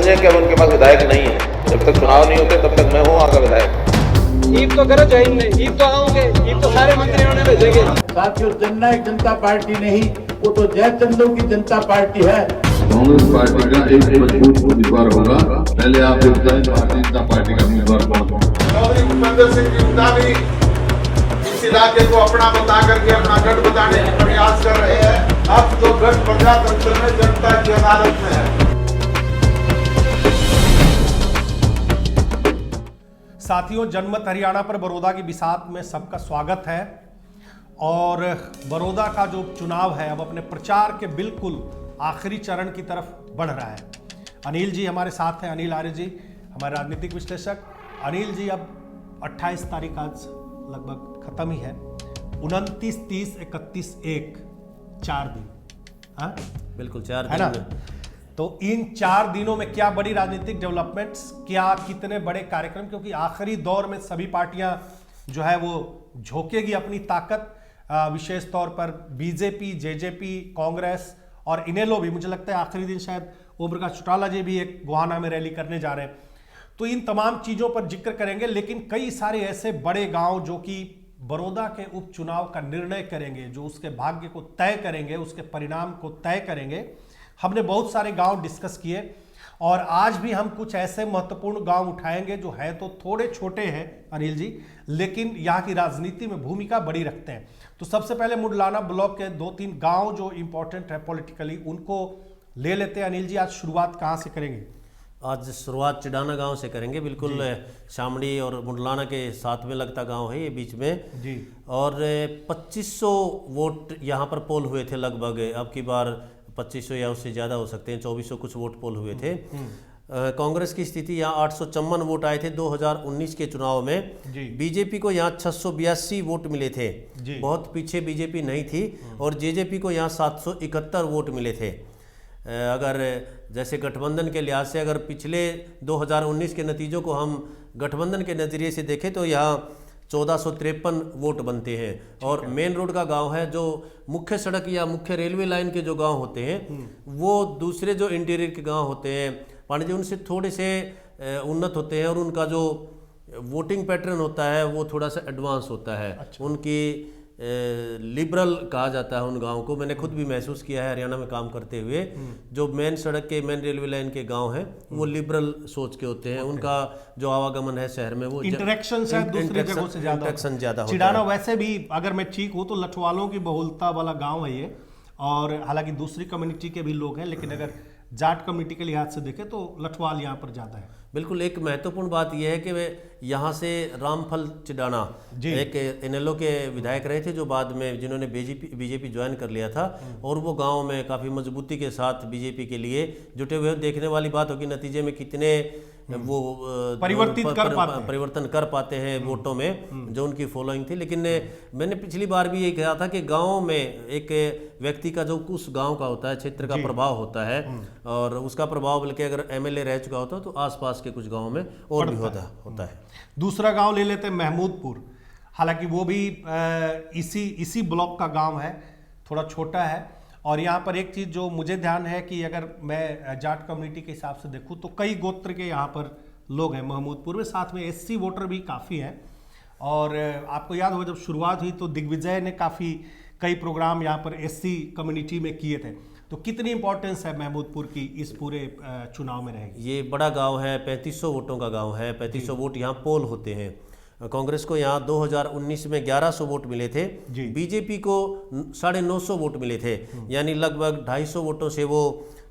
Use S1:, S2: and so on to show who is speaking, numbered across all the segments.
S1: समझें कि अब उनके पास विधायक नहीं है। जब तक चुनाव नहीं होते तब तक मैं हूँ वहाँ का विधायक।
S2: ईद तो करो जय हिंद, ईद तो आओगे, ईद तो सारे मंत्रियों ने भेजेंगे।
S3: साथियों, जननायक जनता पार्टी नहीं, वो तो जयचंदों की जनता पार्टी है।
S4: कांग्रेस पार्टी का एक मजबूत उम्मीदवार होगा। पहले आप ये बताएं भारतीय जनता पार्टी का उम्मीदवार कौन है?
S5: चौधरी भूपेंद्र सिंह हुड्डा भी इस इलाके को अपना बता करके अपना गढ़ बताने का प्रयास कर रहे हैं। अब तो गढ़ प्रजातंत्र में जनता की अदालत में है।
S6: साथियों, जनमत हरियाणा पर बड़ौदा की बिसात में सबका स्वागत है। और बड़ौदा का जो चुनाव है अब अपने प्रचार के बिल्कुल आखिरी चरण की तरफ बढ़ रहा है। अनिल जी हमारे साथ हैं, अनिल आर्य जी हमारे राजनीतिक विश्लेषक। अनिल जी, अब 28 तारीख आज लगभग खत्म ही है, 29, 30, 31, 1 4 दिन, हाँ
S7: बिल्कुल 4
S6: है ना।
S7: दिन।
S6: तो इन 4 दिनों में क्या बड़ी राजनीतिक डेवलपमेंट्स, क्या कितने बड़े कार्यक्रम, क्योंकि आखिरी दौर में सभी पार्टियां जो है वो झोंकेगी अपनी ताकत, विशेष तौर पर बीजेपी, जेजेपी, कांग्रेस और इनेलो भी। मुझे लगता है आखिरी दिन शायद ओम प्रकाश चौटाला जी भी एक गोहाना में रैली करने जा रहे हैं। तो इन तमाम चीज़ों पर जिक्र करेंगे, लेकिन कई सारे ऐसे बड़े गांव जो कि बड़ौदा के उपचुनाव का निर्णय करेंगे, जो उसके भाग्य को तय करेंगे, उसके परिणाम को तय करेंगे। हमने बहुत सारे गांव डिस्कस किए और आज भी हम कुछ ऐसे महत्वपूर्ण गांव उठाएंगे जो है तो थोड़े छोटे हैं अनिल जी, लेकिन यहाँ की राजनीति में भूमिका बड़ी रखते हैं। तो सबसे पहले मुडलाना ब्लॉक के 2-3 गांव जो इंपॉर्टेंट है पॉलिटिकली, उनको ले लेते हैं। अनिल जी, आज शुरुआत कहाँ से करेंगे?
S7: आज शुरुआत चिडाना गांव से करेंगे। बिल्कुल शामड़ी और मुडलाना के साथ में लगता गांव है ये, बीच में
S6: जी।
S7: और 2500 वोट यहाँ पर पोल हुए थे लगभग। अब की बार 2500 या उससे ज़्यादा हो सकते हैं, 2400 कुछ वोट पोल हुए थे। कांग्रेस की स्थिति यहाँ 854 वोट आए थे 2019 के चुनाव में। बीजेपी को यहाँ 682 वोट मिले थे, बहुत पीछे बीजेपी नहीं थी। और जेजेपी को यहाँ 771 वोट मिले थे। अगर जैसे गठबंधन के लिहाज से अगर पिछले 2019 के नतीजों को हम गठबंधन के नज़रिए से देखें तो यहाँ 1453 वोट बनते हैं। और मेन रोड का गांव है, जो मुख्य सड़क या मुख्य रेलवे लाइन के जो गांव होते हैं वो दूसरे जो इंटीरियर के गांव होते हैं पांडे जी, उनसे थोड़े से उन्नत होते हैं और उनका जो वोटिंग पैटर्न होता है वो थोड़ा सा एडवांस होता है। अच्छा। उनकी लिबरल कहा जाता है उन गाँव को। मैंने खुद भी महसूस किया है हरियाणा में काम करते हुए। जो मेन सड़क के, मेन रेलवे लाइन के गांव हैं वो लिबरल सोच के होते हैं। उनका जो आवागमन है शहर में वो
S6: इंटरेक्शन दूसरी जगहों से ज्यादा होता है। चिडाना वैसे भी अगर मैं ठीक हूँ तो लठवालों की बहुलता वाला गाँव है ये, और हालांकि दूसरी कम्युनिटी के भी लोग हैं, लेकिन अगर जाट कम्युनिटी के लिहाज से देखें तो लठवाल यहाँ पर ज़्यादा है।
S7: बिल्कुल। एक महत्वपूर्ण बात यह है कि वे यहाँ से रामफल चिडाना एक इनेलो के विधायक रहे थे, जो बाद में जिन्होंने बीजेपी ज्वाइन कर लिया था, और वो गांव में काफ़ी मजबूती के साथ बीजेपी के लिए जुटे हुए। देखने वाली बात होगी नतीजे में कितने वो परिवर्तन कर पाते हैं वोटों में, जो उनकी फॉलोइंग थी। लेकिन मैंने पिछली बार भी ये कहा था कि गांव में एक व्यक्ति का जो उस गांव का होता है, क्षेत्र का प्रभाव होता है, और उसका प्रभाव बल्कि अगर एमएलए रह चुका होता तो आसपास के कुछ गांव में और भी होता है।
S6: दूसरा गांव ले लेते हैं महमूदपुर। हालांकि वो भी इसी ब्लॉक का गांव है, थोड़ा छोटा है। और यहाँ पर एक चीज़ जो मुझे ध्यान है कि अगर मैं जाट कम्युनिटी के हिसाब से देखूँ तो कई गोत्र के यहाँ पर लोग हैं महमूदपुर में, साथ में एससी वोटर भी काफ़ी हैं। और आपको याद होगा जब शुरुआत हुई तो दिग्विजय ने कई प्रोग्राम यहाँ पर एससी कम्युनिटी में किए थे। तो कितनी इंपॉर्टेंस है महमूदपुर की इस पूरे चुनाव में रहेगी? ये
S7: बड़ा गाँव है, 3500 वोटों का गाँव है। 3500 वोट यहाँ पोल होते हैं। कांग्रेस को यहाँ 2019 में 1100 वोट मिले थे, बीजेपी को 950 वोट मिले थे, यानी लगभग 250 वोटों से वो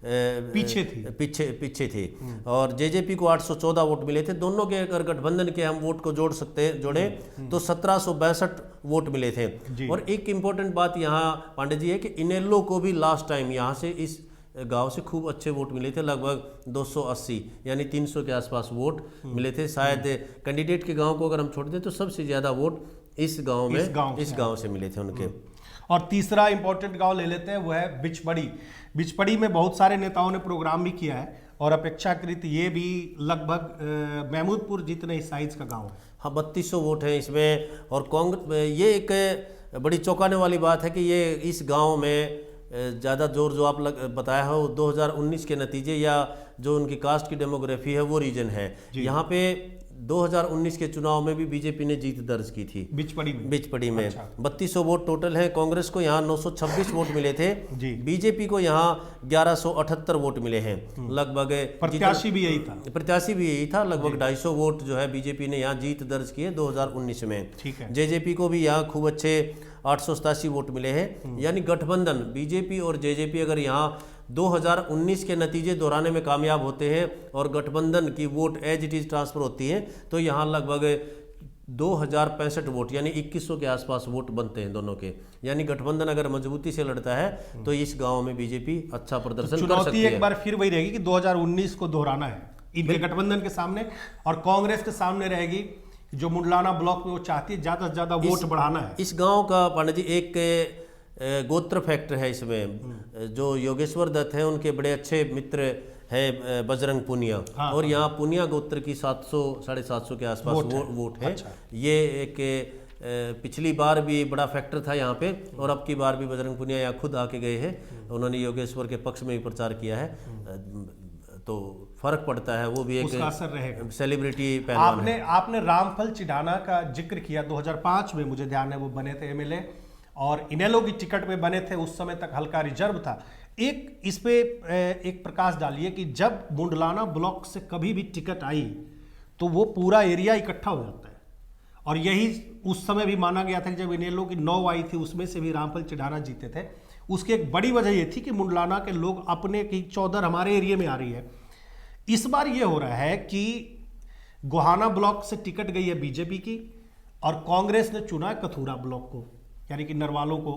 S7: पीछे थे। और जेजेपी को 814 वोट मिले थे। दोनों के अगर गठबंधन के हम वोट को जोड़े तो 1762 वोट मिले थे। और एक इम्पोर्टेंट बात यहाँ पांडे जी है कि इनेलो को भी लास्ट टाइम यहाँ से इस गांव से खूब अच्छे वोट मिले थे, लगभग 280 यानी 300 के आसपास वोट मिले थे। शायद कैंडिडेट के गांव को अगर हम छोड़ दें तो सबसे ज़्यादा वोट इस गांव से मिले थे उनके।
S6: और तीसरा इंपॉर्टेंट गांव ले लेते हैं, वो है बिचपड़ी। बिचपड़ी में बहुत सारे नेताओं ने प्रोग्राम भी किया है और अपेक्षाकृत ये भी लगभग महमूदपुर जितने ही साइज का गाँव है।
S7: हाँ, 3200 वोट हैं इसमें। और कांग्रेस, ये एक बड़ी चौंकाने वाली बात है कि ये इस गाँव में ज़्यादा जोर जो आप बताया हो 2019 के नतीजे या जो उनकी कास्ट की डेमोग्राफी है वो रीजन है। यहाँ पे 2019 के चुनाव में भी बीजेपी ने जीत दर्ज की थी बिचपड़ी में। 3200 वोट टोटल है। कांग्रेस को यहाँ 926 वोट मिले थे जी। बीजेपी को यहाँ 1178 वोट मिले हैं लगभग।
S6: प्रत्याशी भी यही था लगभग 250 वोट जो है बीजेपी ने यहाँ जीत दर्ज किए 2019 में। ठीक है। जेजेपी को भी यहाँ खूब अच्छे 887 वोट मिले हैं। यानी गठबंधन बीजेपी और जेजेपी अगर यहाँ 2019 के नतीजे दोहराने में कामयाब होते हैं और गठबंधन की vote as it is transfer होती है तो यहाँ लगभग 2065 वोट यानी 2100 के आसपास वोट बनते हैं दोनों के। यानी गठबंधन अगर मजबूती से लड़ता है तो इस गांव में बीजेपी अच्छा प्रदर्शन कर सकती है। चुनौती एक बार फिर वही रहेगी कि 2019 को दोहराना है इनके गठबंधन के सामने, और कांग्रेस के सामने रहेगी जो मुंडलाना ब्लॉक में वो चाहती है ज्यादा से ज्यादा वोट बढ़ाना है।
S7: इस गांव का पांडे जी एक गोत्र फैक्टर है इसमें। जो योगेश्वर दत्त हैं उनके बड़े अच्छे मित्र है बजरंग पुनिया। हाँ, और यहाँ पुनिया गोत्र की 700-750 के आसपास वोट है। अच्छा। ये एक पिछली बार भी बड़ा फैक्टर था यहाँ पे और अब की बार भी बजरंग पुनिया यहाँ खुद आके गए हैं। उन्होंने योगेश्वर के पक्ष में भी प्रचार किया है तो फर्क पड़ता है। वो भी एक
S6: असर रहेगा।
S7: सेलिब्रिटी पहलवान है।
S6: आपने रामफल चिढ़ाना का जिक्र किया। 2005 में मुझे ध्यान है वो बने थे एमएलए और इनेलो की टिकट पे बने थे। उस समय तक हल्का रिजर्व था। एक इस पे एक प्रकाश डालिए कि जब मुंडलाना ब्लॉक से कभी भी टिकट आई तो वो पूरा एरिया इकट्ठा हो जाता है, और यही उस समय भी माना गया था कि जब इनेलो की 9 आई थी उसमें से भी रामफल चिढ़ाना जीते थे। उसकी एक बड़ी वजह ये थी कि मुंडलाना के लोग अपने की चौधर हमारे एरिया में आ रही है। इस बार ये हो रहा है कि गोहाना ब्लॉक से टिकट गई है बीजेपी की और कांग्रेस ने चुना कथूरा ब्लॉक को, यानी कि नरवालों को।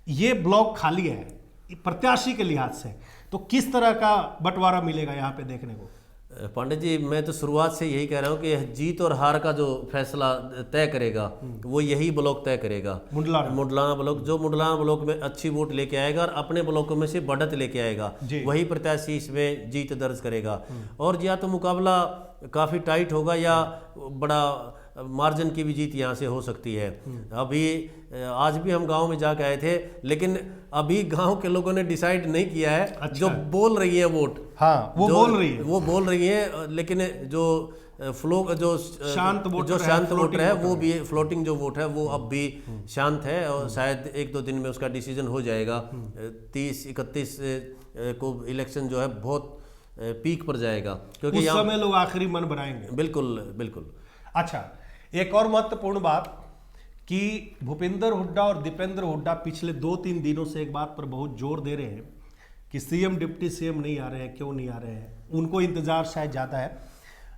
S6: ये ब्लॉक खाली है प्रत्याशी के लिहाज से, तो किस तरह का बंटवारा मिलेगा यहाँ पे देखने को?
S7: पंडित जी मैं तो शुरुआत से यही कह रहा हूँ कि जीत और हार का जो फैसला तय करेगा वो यही ब्लॉक तय करेगा। मुंडलाना ब्लॉक, जो मुंडलाना ब्लॉक में अच्छी वोट लेके आएगा और अपने ब्लॉकों में से बढ़त लेके आएगा वही प्रत्याशी इसमें जीत दर्ज करेगा। और या तो मुकाबला काफ़ी टाइट होगा या बड़ा मार्जिन की भी जीत यहाँ से हो सकती है। अभी आज भी हम गांव में जाके आए थे, लेकिन अभी गांव के लोगों ने डिसाइड नहीं किया है। अच्छा। जो बोल रही है वोट, हाँ वो बोल रही है, लेकिन जो फ्लो जो शांत वोटर है वो भी फ्लोटिंग जो वोट है वो अब भी शांत है और शायद 1-2 दिन में उसका डिसीजन हो जाएगा। 30-31 को इलेक्शन जो है बहुत पीक पर जाएगा क्योंकि
S6: उस समय लोग आखिरी मन बनाएंगे।
S7: बिल्कुल।
S6: अच्छा, एक और महत्वपूर्ण बात कि भूपेंद्र हुड्डा और दीपेंद्र हुड्डा पिछले 2-3 दिनों से एक बात पर बहुत जोर दे रहे हैं कि सीएम डिप्टी सीएम नहीं आ रहे हैं। क्यों नहीं आ रहे हैं? उनको इंतजार शायद ज़्यादा है,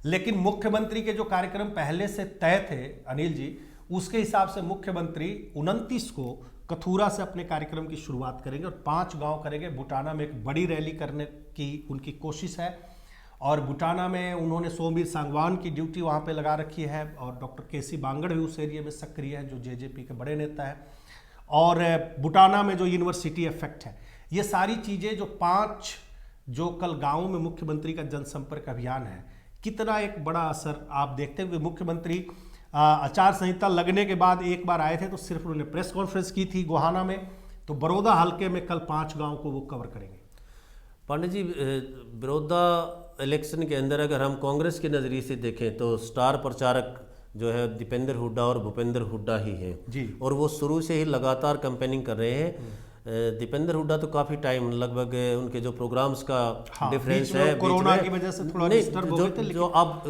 S6: लेकिन मुख्यमंत्री के जो कार्यक्रम पहले से तय थे अनिल जी, उसके हिसाब से मुख्यमंत्री 29 को कथूरा से अपने कार्यक्रम की शुरुआत करेंगे और 5 गांव करेंगे। बुटाना में एक बड़ी रैली करने की उनकी कोशिश है और बुटाना में उन्होंने सोमवीर सांगवान की ड्यूटी वहाँ पे लगा रखी है और डॉक्टर केसी बांगड़ भी उस एरिया में सक्रिय है जो जेजेपी के बड़े नेता है। और बुटाना में जो यूनिवर्सिटी इफेक्ट है, ये सारी चीज़ें जो 5 जो कल गाँव में मुख्यमंत्री का जनसंपर्क अभियान है, कितना एक बड़ा असर आप देखते हैं। मुख्यमंत्री आचार संहिता लगने के बाद एक बार आए थे तो सिर्फ उन्होंने प्रेस कॉन्फ्रेंस की थी गोहाना में, तो बड़ौदा हल्के में कल 5 गाँव को वो कवर करेंगे।
S7: पांडे जी बड़ौदा इलेक्शन के अंदर अगर हम कांग्रेस के नज़रिए से देखें तो स्टार प्रचारक जो है दीपेंद्र हुड्डा और भूपेंद्र हुड्डा ही हैं जी, और वो शुरू से ही लगातार कैंपेनिंग कर रहे हैं। दीपेंद्र हुड्डा तो काफ़ी टाइम लगभग उनके जो प्रोग्राम्स का डिफरेंस है
S6: कोरोना की वजह से थोड़ा डिस्टर्ब हो गए थे,
S7: जो अब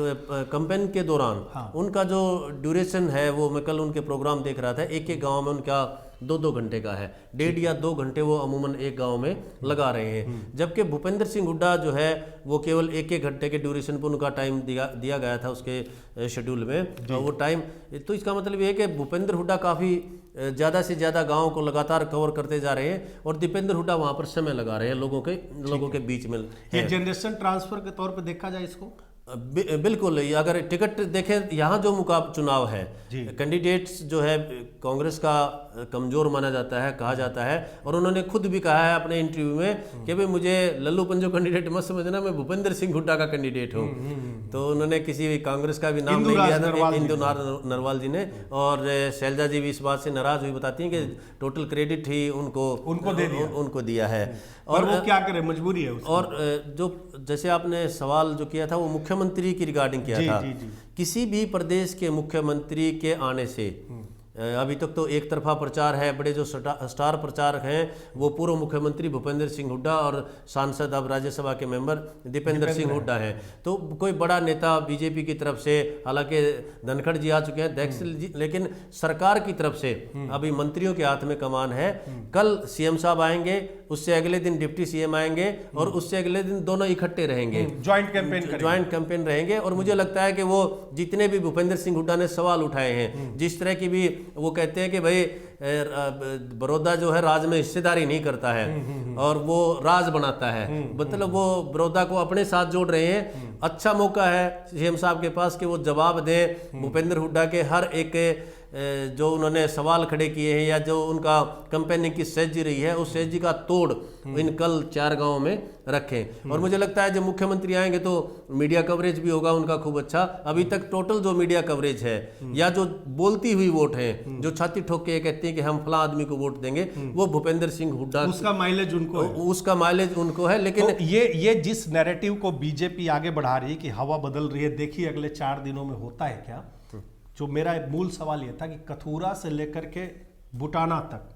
S7: कैंपेन के दौरान उनका जो ड्यूरेशन है वो मैं कल उनके प्रोग्राम देख रहा था, एक गांव में उनका 2-2 घंटे का है, 1.5 या 2 घंटे वो अमूमन एक गांव में लगा रहे हैं। जबकि भूपेंद्र सिंह हुड्डा जो है वो केवल 1-1 घंटे के ड्यूरेशन पर उनका टाइम दिया गया था उसके शेड्यूल में, तो वो टाइम, तो इसका मतलब ये है कि भूपेंद्र हुड्डा काफ़ी ज़्यादा से ज़्यादा गाँव को लगातार कवर करते जा रहे हैं और दीपेंद्र हुड्डा वहाँ पर समय लगा रहे हैं लोगों के बीच में।
S6: ये जनरेशन ट्रांसफर के तौर पर देखा जाए इसको,
S7: बिल्कुल, अगर टिकट देखें, यहाँ जो चुनाव है, कैंडिडेट्स जो है कांग्रेस का कमज़ोर माना जाता है, कहा जाता है, और उन्होंने खुद भी कहा है अपने इंटरव्यू में कि भाई मुझे लल्लू पंजो कैंडिडेट मत समझना, मैं भूपेंद्र सिंह हुड्डा का कैंडिडेट हूँ। तो उन्होंने किसी कांग्रेस का भी नाम नहीं लिया था, इंदु नरवाल जी ने। और शैलजा जी भी इस बात से नाराज़ हुई, बताती हैं कि टोटल क्रेडिट ही उनको दिया है।
S6: और वो क्या करे, मजबूरी है उसकी।
S7: और जो जैसे आपने सवाल जो किया था वो मुख्यमंत्री की रिगार्डिंग किया था। किसी भी प्रदेश के मुख्यमंत्री के आने से अभी तक तो एक तरफा प्रचार है, बड़े जो स्टार प्रचारक हैं वो पूर्व मुख्यमंत्री भूपेंद्र सिंह हुड्डा और सांसद अब राज्यसभा के मेंबर दीपेंद्र सिंह हुड्डा हैं। तो कोई बड़ा नेता बीजेपी की तरफ से, हालांकि धनखड़ जी आ चुके हैं, दैक्सिल जी, लेकिन सरकार की तरफ से अभी मंत्रियों के हाथ में कमान है। कल सीएम साहब आएंगे, उससे अगले दिन डिप्टी सीएम आएंगे, और उससे अगले दिन दोनों इकट्ठे रहेंगे, ज्वाइंट कैंपेन रहेंगे। और मुझे लगता है कि वो जितने भी भूपेंद्र सिंह हुड्डा ने सवाल उठाए हैं, जिस तरह की भी वो कहते हैं कि भाई बड़ौदा जो है राज में हिस्सेदारी नहीं करता है और वो राज बनाता है, मतलब वो बड़ौदा को अपने साथ जोड़ रहे हैं। अच्छा मौका है सीएम साहब के पास कि वो जवाब दें भूपेंद्र हुड्डा के हर एक जो उन्होंने सवाल खड़े किए हैं, या जो उनका कैंपेनिंग की स्ट्रेटजी रही है, उस स्ट्रेटजी का तोड़ इन कल 4 गांव में रखें। और मुझे लगता है जब मुख्यमंत्री आएंगे तो मीडिया कवरेज भी होगा उनका खूब अच्छा। अभी तक टोटल जो मीडिया कवरेज है, या जो बोलती हुई वोट है, जो छाती ठोक के कहती है कि हम फला आदमी को वोट देंगे, वो भूपेंद्र सिंह हुड्डा,
S6: उसका माइलेज उनको है।
S7: लेकिन
S6: तो ये जिस नैरेटिव को बीजेपी आगे बढ़ा रही है कि हवा बदल रही है, देखिए अगले 4 दिनों में होता है क्या। जो मेरा मूल सवाल ये था कि कथूरा से लेकर के बुटाना तक,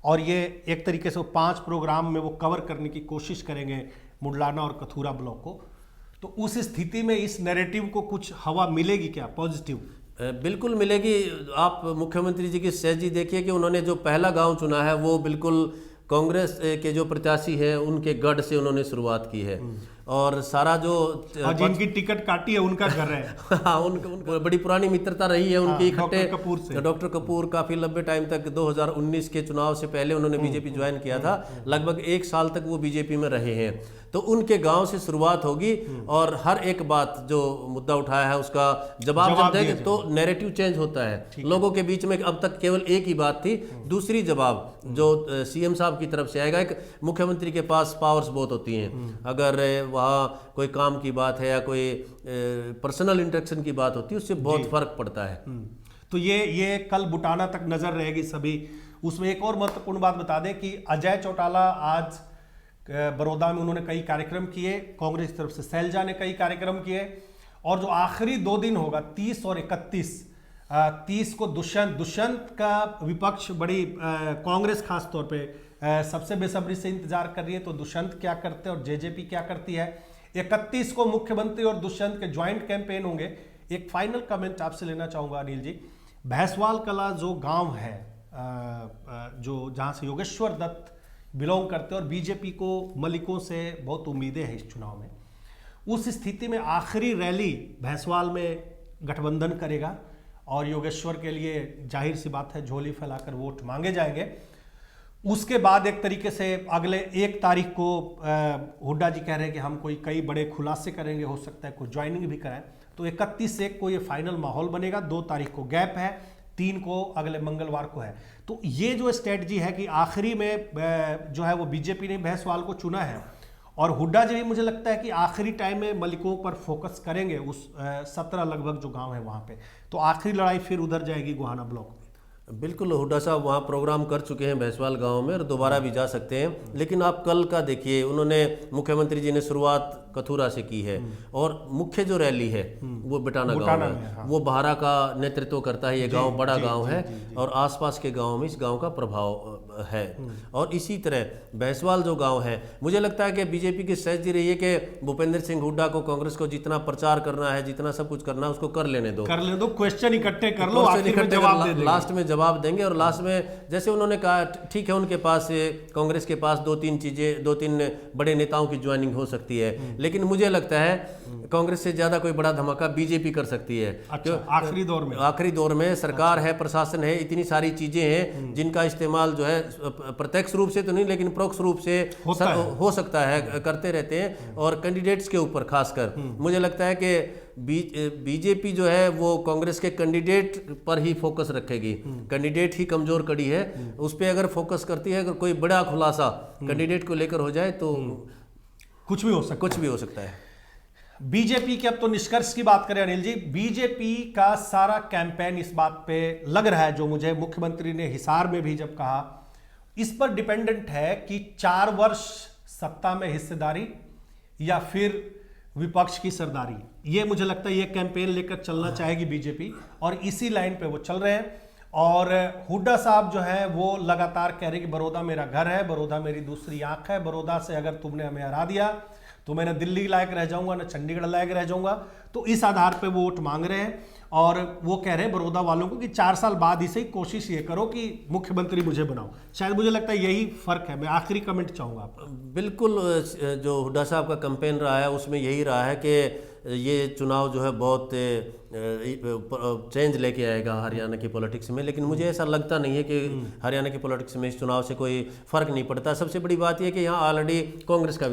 S6: और ये एक तरीके से 5 प्रोग्राम में वो कवर करने की कोशिश करेंगे मुडलाना और कथूरा ब्लॉक को, तो उस स्थिति में इस नैरेटिव को कुछ हवा मिलेगी क्या पॉजिटिव?
S7: बिल्कुल मिलेगी। आप मुख्यमंत्री जी की स्ट्रेटजी देखिए कि उन्होंने जो पहला गांव चुना है वो बिल्कुल कांग्रेस के जो प्रत्याशी हैं उनके गढ़ से उन्होंने शुरुआत की है, और सारा जो
S6: जिनकी टिकट काटी है उनका घर है।
S7: हाँ, उनको बड़ी पुरानी मित्रता रही है उनकी इकट्ठे।
S6: डॉक्टर
S7: कपूर काफी लंबे टाइम तक 2019 के चुनाव से पहले उन्होंने बीजेपी ज्वाइन किया था, लगभग 1 साल तक वो बीजेपी में रहे हैं। तो उनके गांव से शुरुआत होगी, और हर एक बात जो मुद्दा उठाया है उसका जवाब जब देंगे तो नैरेटिव चेंज होता है। लोगों के बीच में अब तक केवल एक ही बात थी, दूसरी जवाब जो सीएम साहब की तरफ से आएगा। एक मुख्यमंत्री के पास पावर्स बहुत होती हैं, अगर वहाँ कोई काम की बात है या कोई पर्सनल इंटरेक्शन की बात होती है, उससे बहुत फर्क पड़ता है।
S6: तो ये कल बुटाना तक नजर रहेगी सभी। उसमें एक और महत्वपूर्ण बात बता दें कि अजय चौटाला आज बड़ौदा में उन्होंने कई कार्यक्रम किए, कांग्रेस की तरफ से शैलजा ने कई कार्यक्रम किए, और जो आखिरी 2 दिन होगा 30 और 31 को दुष्यंत का विपक्ष बड़ी कांग्रेस खास तौर पे सबसे बेसब्री से इंतजार कर रही है। तो दुष्यंत क्या करते हैं और जेजेपी क्या करती है। 31 को मुख्यमंत्री और दुष्यंत के ज्वाइंट कैंपेन होंगे। एक फाइनल कमेंट आपसे लेना चाहूंगा अनिल जी, भैंसवाल कला जो गांव है, जो जहां से योगेश्वर दत्त बिलोंग करते हैं, और बीजेपी को मलिकों से बहुत उम्मीदें हैं इस चुनाव में, उस स्थिति में आखिरी रैली भैंसवाल में गठबंधन करेगा, और योगेश्वर के लिए जाहिर सी बात है झोली फैलाकर वोट मांगे जाएंगे। उसके बाद एक तरीके से अगले 1 तारीख को हुड्डा जी कह रहे हैं कि हम कई बड़े खुलासे करेंगे, हो सकता है कुछ ज्वाइनिंग भी कराएं। तो 31 से 1 को ये फाइनल माहौल बनेगा, 2 तारीख को गैप है, 3 को अगले मंगलवार को है। तो ये जो स्ट्रेटजी है कि आखिरी में जो है वो बीजेपी ने भैंसवाल को चुना है, और हुड्डा जी भी मुझे लगता है कि आखिरी टाइम में मलिकों पर फोकस करेंगे, उस 17 लगभग जो गांव है वहां पे। तो आखिरी लड़ाई फिर उधर जाएगी गोहाना ब्लॉक में।
S7: बिल्कुल, हुड्डा साहब वहाँ प्रोग्राम कर चुके हैं भैंसवाल गांव में, और दोबारा भी जा सकते हैं। लेकिन आप कल का देखिए, उन्होंने मुख्यमंत्री जी ने शुरुआत कथूरा से की है, और मुख्य जो रैली है वो बुटाना गांव है। हाँ। वो बहारा का नेतृत्व करता है। ये गांव बड़ा गांव है, और आसपास के गांव में इस गांव का प्रभाव है। और इसी तरह भैंसवाल जो गांव है, मुझे लगता है कि बीजेपी की स्ट्रेटजी रही है कि भूपेंद्र सिंह हुड्डा को, कांग्रेस को जितना प्रचार करना है, जितना सब कुछ करना है, उसको कर लेने दो,
S6: क्वेश्चन इकट्ठे कर लो,
S7: लास्ट में जवाब देंगे। और लास्ट में जैसे उन्होंने कहा, ठीक है, उनके पास कांग्रेस के पास 2-3 चीजें, 2-3 बड़े नेताओं की ज्वाइनिंग हो सकती है, लेकिन मुझे लगता है कांग्रेस से ज्यादा कोई बड़ा धमाका बीजेपी कर सकती है।
S6: अच्छा, आखिरी दौर में सरकार है, प्रशासन है, इतनी सारी चीजें हैं जिनका इस्तेमाल जो है प्रत्यक्ष रूप से तो नहीं लेकिन परोक्ष रूप से हो सकता है, करते रहते हैं। और कैंडिडेट्स के ऊपर खासकर मुझे लगता है कि बीजेपी जो है वो कांग्रेस के कैंडिडेट पर ही फोकस रखेगी। कैंडिडेट ही कमजोर कड़ी है, उस पर अगर फोकस करती है, अगर कोई बड़ा खुलासा कैंडिडेट को लेकर हो जाए तो कुछ भी हो सकता है। बीजेपी के अब तो निष्कर्ष की बात करें अनिल जी, बीजेपी का सारा कैंपेन इस बात पे लग रहा है, जो मुझे मुख्यमंत्री ने हिसार में भी जब कहा, इस पर डिपेंडेंट है कि 4 वर्ष सत्ता में हिस्सेदारी या फिर विपक्ष की सरदारी। ये मुझे लगता है ये कैंपेन लेकर चलना चाहेगी बीजेपी और इसी लाइन पे वो चल रहे हैं। और हुड्डा साहब जो है वो लगातार कह रहे हैं कि बड़ौदा मेरा घर है, बड़ौदा मेरी दूसरी आंख है, बड़ौदा से अगर तुमने हमें हरा दिया तो मैं न दिल्ली लायक रह जाऊंगा न चंडीगढ़ लायक रह जाऊंगा। तो इस आधार पे वो वोट मांग रहे हैं और वो कह रहे हैं बड़ौदा वालों को कि 4 साल बाद ही सही कोशिश ये करो कि मुख्यमंत्री मुझे बनाओ। शायद मुझे लगता है यही फर्क है। मैं आखिरी कमेंट चाहूंगा आपका।
S7: बिल्कुल, जो हुड्डा साहब का कैंपेन रहा है उसमें यही रहा है कि ये चुनाव जो है बहुत चेंज लेके आएगा हरियाणा की पॉलिटिक्स में, लेकिन मुझे ऐसा लगता नहीं है कि हरियाणा की पॉलिटिक्स में इस चुनाव से कोई फर्क नहीं पड़ता। सबसे बड़ी बात यह कि यहाँ ऑलरेडी कांग्रेस का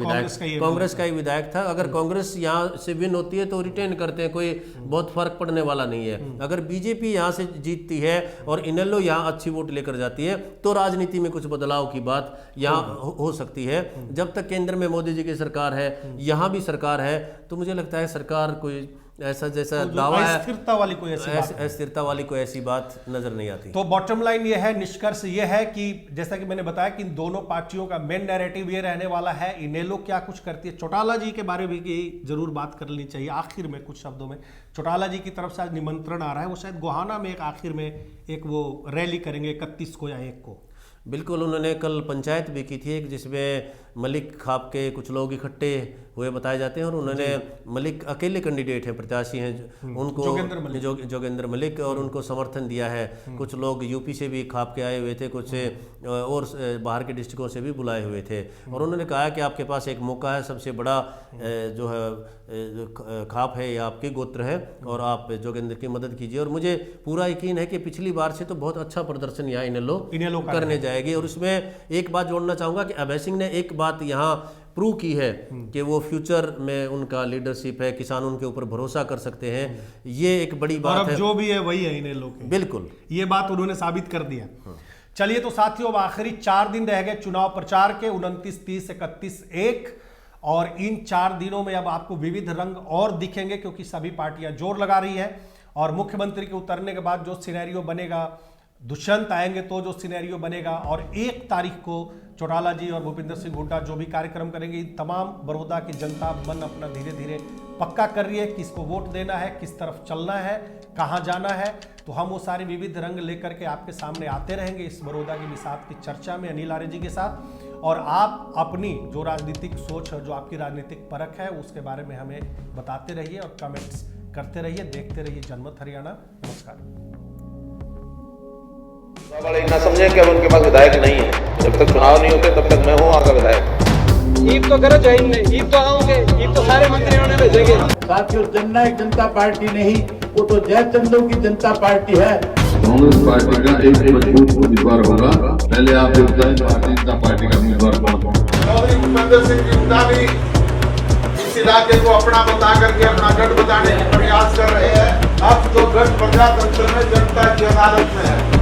S7: ही विधायक था। अगर कांग्रेस यहाँ से विन होती है तो रिटेन करते हैं, कोई बहुत फर्क पड़ने वाला नहीं है। अगर बीजेपी यहाँ से जीतती है और इनेलो यहाँ अच्छी वोट लेकर जाती है तो राजनीति में कुछ बदलाव की बात यहाँ हो सकती है। जब तक केंद्र में मोदी जी की सरकार है, यहाँ भी सरकार है, तो मुझे लगता है सरकार कोई ऐसा जैसा दावा है, अस्थिरता वाली कोई ऐसी बात नजर नहीं आती।
S6: तो बॉटम लाइन ये है, निष्कर्ष ये है कि जैसा कि मैंने बताया कि इन दोनों पार्टियों का मेन नैरेटिव ये रहने वाला है। इनेलो क्या कुछ करती है, चौटाला जी के बारे में भी जरूर बात कर लेनी चाहिए आखिर में कुछ शब्दों में। चौटाला जी की तरफ से आज निमंत्रण आ रहा है, वो शायद गोहाना में एक आखिर में एक वो रैली करेंगे 31 को या 1 को।
S7: बिल्कुल, उन्होंने कल पंचायत भी की थी जिसमें मलिक खाप के कुछ लोग इकट्ठे हुए बताए जाते हैं और उन्होंने मलिक अकेले कैंडिडेट हैं, प्रत्याशी हैं, उनको जोगेंद्र मलिक और उनको समर्थन दिया है। कुछ लोग यूपी से भी खाप के आए हुए थे, कुछ और बाहर के डिस्ट्रिक्टों से भी बुलाए हुए थे और उन्होंने कहा कि आपके पास एक मौका है, सबसे बड़ा जो है खाप है या आपकी गोत्र है और आप जोगेंद्र की मदद कीजिए। और मुझे पूरा यकीन है कि पिछली बार से तो बहुत अच्छा प्रदर्शन यहाँ इनेलो करने जाएगी। और उसमें एक बात जोड़ना चाहूँगा कि अभय सिंह ने एक बात यहाँ प्रूव की है कि वो फ्यूचर में उनका लीडरशिप है, किसान उनके ऊपर भरोसा कर सकते हैं। ये एक बड़ी बात है,
S6: जो भी है वही है इनेलो के।
S7: बिल्कुल,
S6: ये बात उन्होंने साबित कर दिया। चलिए तो साथियों, अब आखिरी 4 दिन रह गए चुनाव प्रचार के, 29, 30, 31, 1। और इन 4 दिनों में अब आपको विविध रंग और दिखेंगे क्योंकि सभी पार्टियां जोर लगा रही है। और मुख्यमंत्री के उतरने के बाद जो सिनेरियो बनेगा, दुष्यंत आएंगे तो जो सिनेरियो बनेगा, और 1 तारीख को चौटाला जी और भूपिंदर सिंह हुड्डा जो भी कार्यक्रम करेंगे, तमाम बड़ौदा की जनता मन अपना धीरे धीरे पक्का कर रही है किसको वोट देना है, किस तरफ चलना है, कहाँ जाना है। तो हम वो सारे विविध रंग लेकर के आपके सामने आते रहेंगे इस बड़ौदा की बिसात की चर्चा में अनिल आर्य जी के साथ। और आप अपनी जो राजनीतिक सोच है, जो आपकी राजनीतिक परख है, उसके बारे में हमें बताते रहिए और कमेंट्स करते रहिए। देखते रहिए जनमत हरियाणा। नमस्कार।
S1: वाले ना समझे कि अब उनके पास विधायक नहीं है। जब तक चुनाव नहीं होते तब तक मैं हूँ आगे विधायक।
S2: ईद तो करो जय हिंद, ईद तो आओगे, ईद तो सारे मंत्रियों ने भेजेंगे।
S3: साथियों, जननायक जनता पार्टी नहीं, वो तो जयचंदों की जनता पार्टी है।
S4: कांग्रेस पार्टी का एक मजबूत उम्मीदवार होगा। पहले आप ये बताएं भारतीय जनता पार्टी का उम्मीदवार कौन है?
S5: चौधरी भूपेंद्र सिंह की हुड्डा भी इस इलाके को अपना बता करके अपना गढ़ बताने का प्रयास कर रहे हैं। अब तो गढ़ प्रजातंत्र में जनता की अदालत में है।